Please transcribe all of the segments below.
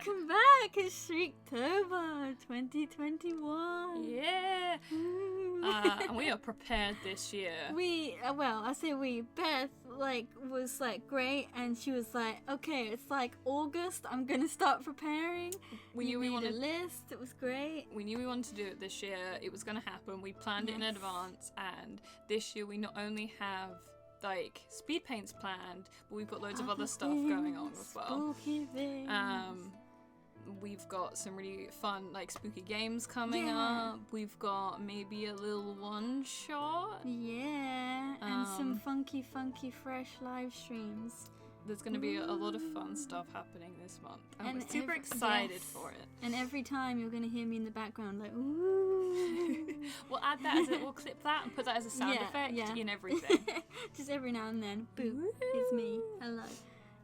Welcome back! It's Shriektober 2021. Yeah. And we are prepared this year. Beth was great, and she was like, okay, it's like August, I'm gonna start preparing. We knew we wanted a list. It was great. We knew we wanted to do it this year. It was gonna happen. We planned it in advance, and this year we not only have speed paints planned, but we've got loads of other stuff going on as well. Spooky things. We've got some really fun spooky games coming up. We've got maybe a little one shot. Yeah, and some funky fresh live streams. There's going to be a lot of fun stuff happening this month. And we're super excited for it. And every time you're going to hear me in the background ooh. We'll add that we'll clip that and put that as a sound effect in everything. Just every now and then. Boo. It's me. Hello.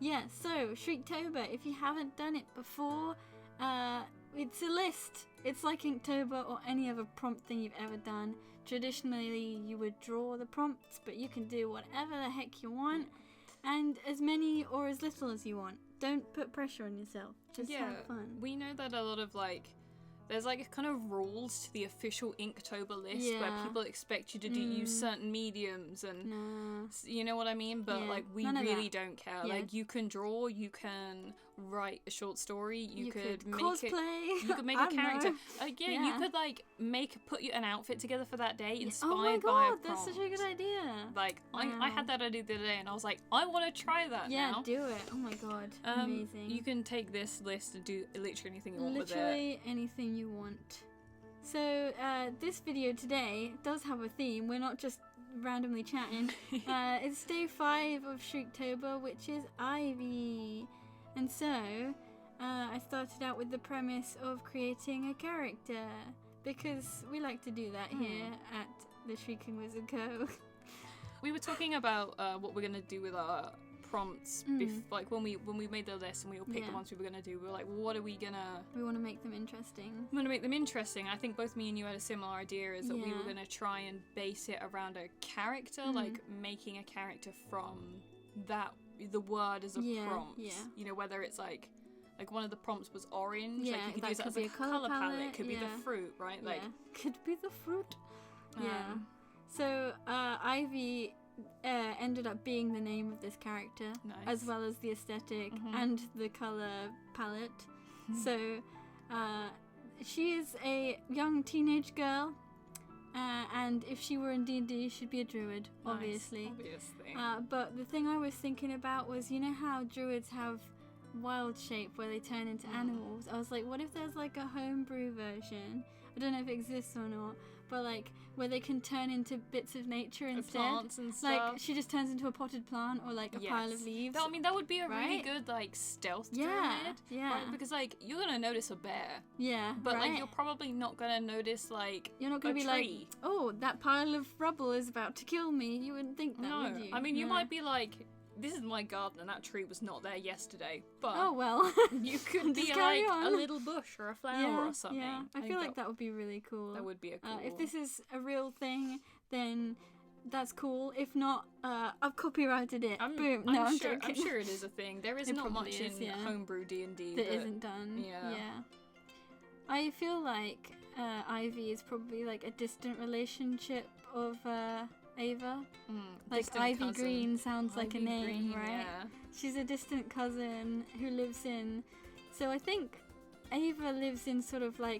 Yeah, so Shriektober, if you haven't done it before, it's a list. It's like Inktober or any other prompt thing you've ever done. Traditionally, you would draw the prompts, but you can do whatever the heck you want. And as many or as little as you want. Don't put pressure on yourself. Just have fun. We know that a lot of there's kind of rules to the official Inktober list where people expect you to use certain mediums and you know what I mean? But we really don't care. Yeah. You can draw, you can write a short story, you could make cosplay. You could make a character. You could put an outfit together for that day inspired by a prompt. That's such a good idea. I had that idea the other day and I was like, I want to try that now. Yeah, do it. Oh my god. Amazing. You can take this list and do literally anything you want with it. Literally anything you want. So this video today does have a theme. We're not just randomly chatting. It's day 5 of Shriektober, which is Ivy. And so I started out with the premise of creating a character, because we like to do that here at the Shriekingwizardco. We were talking about what we're going to do with our prompts when we made the list and we all picked the ones we were going to do. We were like, what are we gonna... We want to make them interesting. We want to make them interesting. I think both me and you had a similar idea, is that we were going to try and base it around a character, making a character from the word as a prompt. Yeah. You know, whether it's like one of the prompts was orange, you could use that as a colour palette. Could be the fruit, right? Could be the fruit. So Ivy ended up being the name of this character, as well as the aesthetic and the colour palette. So she is a young teenage girl, and if she were in D&D, she'd be a druid, obviously. But the thing I was thinking about was, you know how druids have wild shape where they turn into animals? I was like, what if there's a homebrew version? I don't know if it exists or not, but where they can turn into bits of nature instead. Plants and stuff. She just turns into a potted plant or a pile of leaves. That would be a really good stealth druid. Yeah. Right? Because you're gonna notice a bear. Yeah. But you're probably not gonna notice you're not gonna be tree. Oh, that pile of rubble is about to kill me. You wouldn't think that, would you? I mean, you might be this is my garden and that tree was not there yesterday, but oh well. You could be a little bush or a flower or something. Yeah, I feel that would be really cool. That would be a cool. If this is a real thing, then that's cool. If not, I've copyrighted it. Boom. I'm joking. I'm sure it is a thing. There is not much in homebrew D&D that isn't done. Yeah. I feel like Ivy is probably a distant relationship of Ava. Ivy cousin. Green sounds like a name, right? Yeah. She's a distant cousin who lives in... So I think Ava lives in sort of a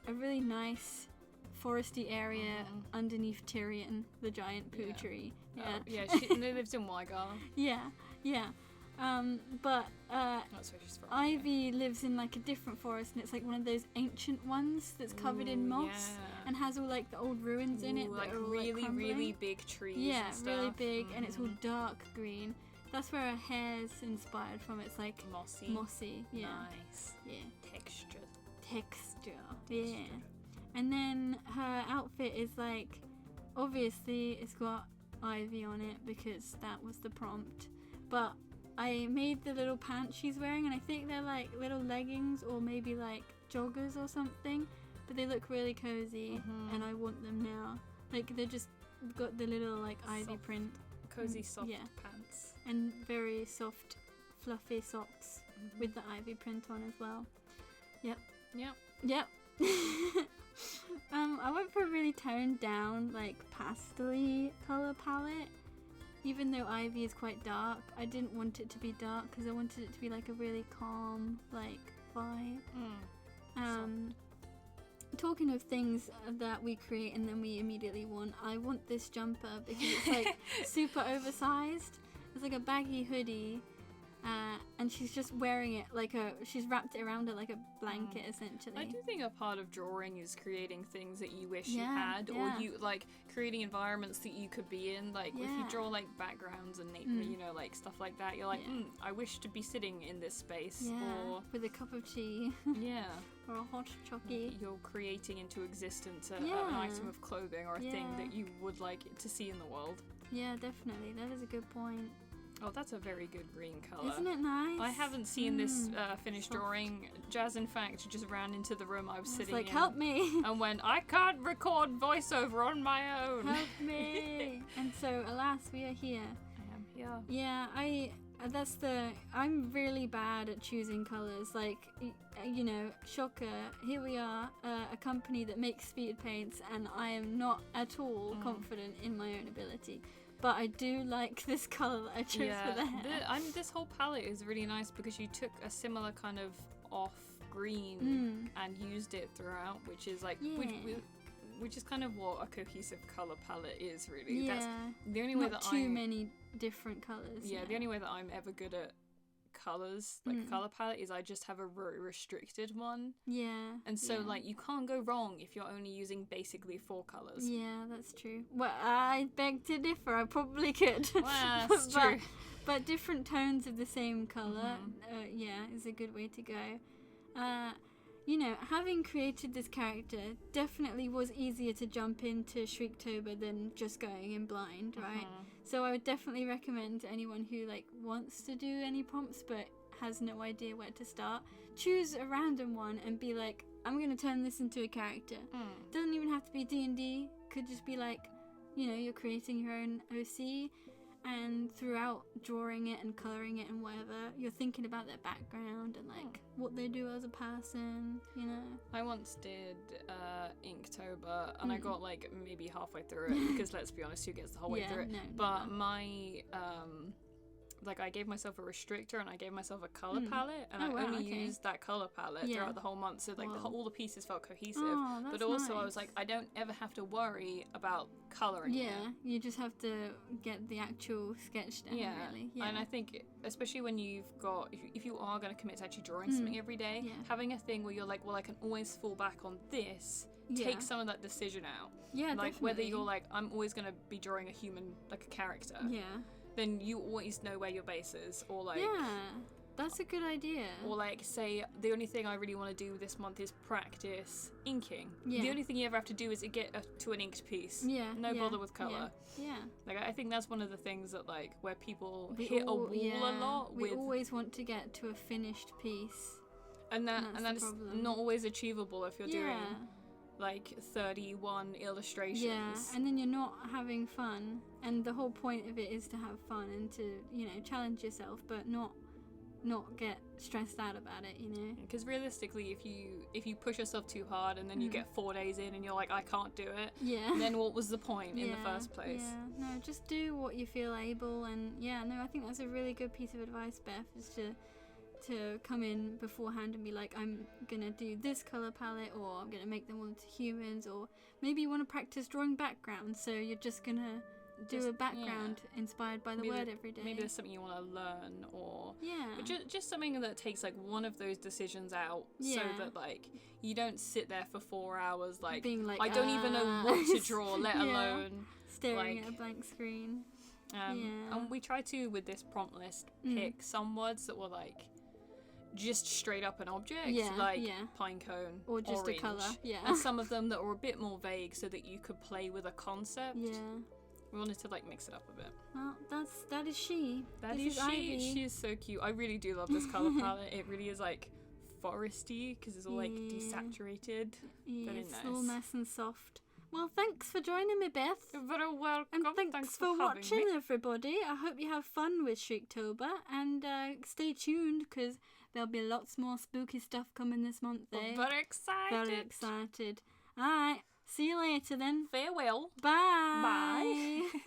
really nice foresty area underneath Tyrion, the giant poo tree. Yeah. She lives in Wygar. Yeah. But that's where she's from. Ivy lives in a different forest, and it's one of those ancient ones that's covered in moss and has all the old ruins in it that are all, really big trees. Yeah, and stuff. really big, and it's all dark green. That's where her hair's inspired from. It's mossy. Yeah. Nice. Yeah. Texture. Yeah. And then her outfit is obviously it's got Ivy on it because that was the prompt, but I made the little pants she's wearing, and I think they're little leggings or maybe joggers or something, but they look really cozy, and I want them now. They're just got the little Ivy print. Cozy soft pants. And very soft, fluffy socks. with the ivy print on as well. Yep. I went for a really toned down, like pastel-y colour palette. Even though ivy is quite dark, I didn't want it to be dark because I wanted it to be like a really calm, like, vibe. Talking of things that we create and then we immediately want, I want this jumper because it's like super oversized. It's like a baggy hoodie, and she's just wearing it like she's wrapped it around her like a blanket essentially. I do think a part of drawing is creating things that you wish you had, or you like creating environments that you could be in. Like if you draw like backgrounds and you know, like stuff like that, you're like, I wish to be sitting in this space, or with a cup of tea. Or a hot chocolate. You're creating into existence an item of clothing or a thing that you would like to see in the world. Yeah, definitely. That is a good point. Oh, that's a very good green colour. Isn't it nice? I haven't seen this finished drawing. Jazz, in fact, just ran into the room I was sitting in. Help me! And went, I can't record voiceover on my own. Help me! And so, alas, we are here. I am here. Yeah, I'm really bad at choosing colours. Like, you know, shocker, here we are, a company that makes speed paints, and I am not at all confident in my own ability. But I do like this colour that I chose for the hair. This whole palette is really nice because you took a similar kind of off green and used it throughout, which is like, which is kind of what a cohesive colour palette is, really. Yeah. That's the only way not too many different colours. Yeah, the only way that I'm ever good at colours, like a colour palette, is I just have a very restricted one. Yeah. And so, like, you can't go wrong if you're only using basically 4 colours. Yeah, that's true. Well, I beg to differ. I probably could. Well, that's true. But different tones of the same colour, is a good way to go. You know, having created this character definitely was easier to jump into Shriektober than just going in blind, right? So I would definitely recommend to anyone who like wants to do any prompts but has no idea where to start, choose a random one and be like, I'm going to turn this into a character. Doesn't even have to be D&D, could just be like, you know, you're creating your own OC, and throughout drawing it and colouring it and whatever, you're thinking about their background and like what they do as a person, you know. I once did Inktober and I got like maybe halfway through it because let's be honest, who gets the whole way through it? But my like I gave myself a restrictor and I gave myself a colour palette, and I only used that colour palette throughout the whole month, so like all the pieces felt cohesive. But also I was like, I don't ever have to worry about colouring. You just have to get the actual sketch down, really. And I think especially when you've got, if you are going to commit to actually drawing something every day, having a thing where you're like, well, I can always fall back on this, take some of that decision out. Like definitely. Whether you're like, I'm always going to be drawing a human, like a character, then you always know where your base is, or like that's a good idea. Or like say the only thing I really want to do this month is practice inking. The only thing you ever have to do is get to an inked piece. No bother with colour. Like I think that's one of the things that like where people hit a wall a lot. We always want to get to a finished piece, and that's not always achievable if you're doing like 31 illustrations. And then you're not having fun, and the whole point of it is to have fun and to, you know, challenge yourself, but not get stressed out about it, you know. Because realistically, if you push yourself too hard and then you get 4 days in and you're like, I can't do it, then what was the point in the first place? No, just do what you feel able. And I think that's a really good piece of advice, Beth, is to come in beforehand and be like, I'm gonna do this colour palette, or I'm gonna make them all into humans, or maybe you want to practice drawing backgrounds, so you're just gonna do a background inspired by the word every day. Maybe there's something you want to learn, or but just something that takes like one of those decisions out, so that like you don't sit there for 4 hours like, being like, I don't even know what to draw, let alone staring at a blank screen. And we try to, with this prompt list, pick some words that were like just straight up an object, like pine cone or just orange, a colour, and some of them that were a bit more vague so that you could play with a concept. We wanted to like mix it up a bit. Well, that is she. That is she. Ivy. She is so cute. I really do love this colour palette. It really is like foresty because it's all like desaturated. It's all nice and soft. Well, thanks for joining me, Beth. You're very welcome. And thanks for watching, everybody. I hope you have fun with Shriektober, and stay tuned because there'll be lots more spooky stuff coming this month. We're very excited. Very excited. All right. See you later then. Farewell. Bye. Bye.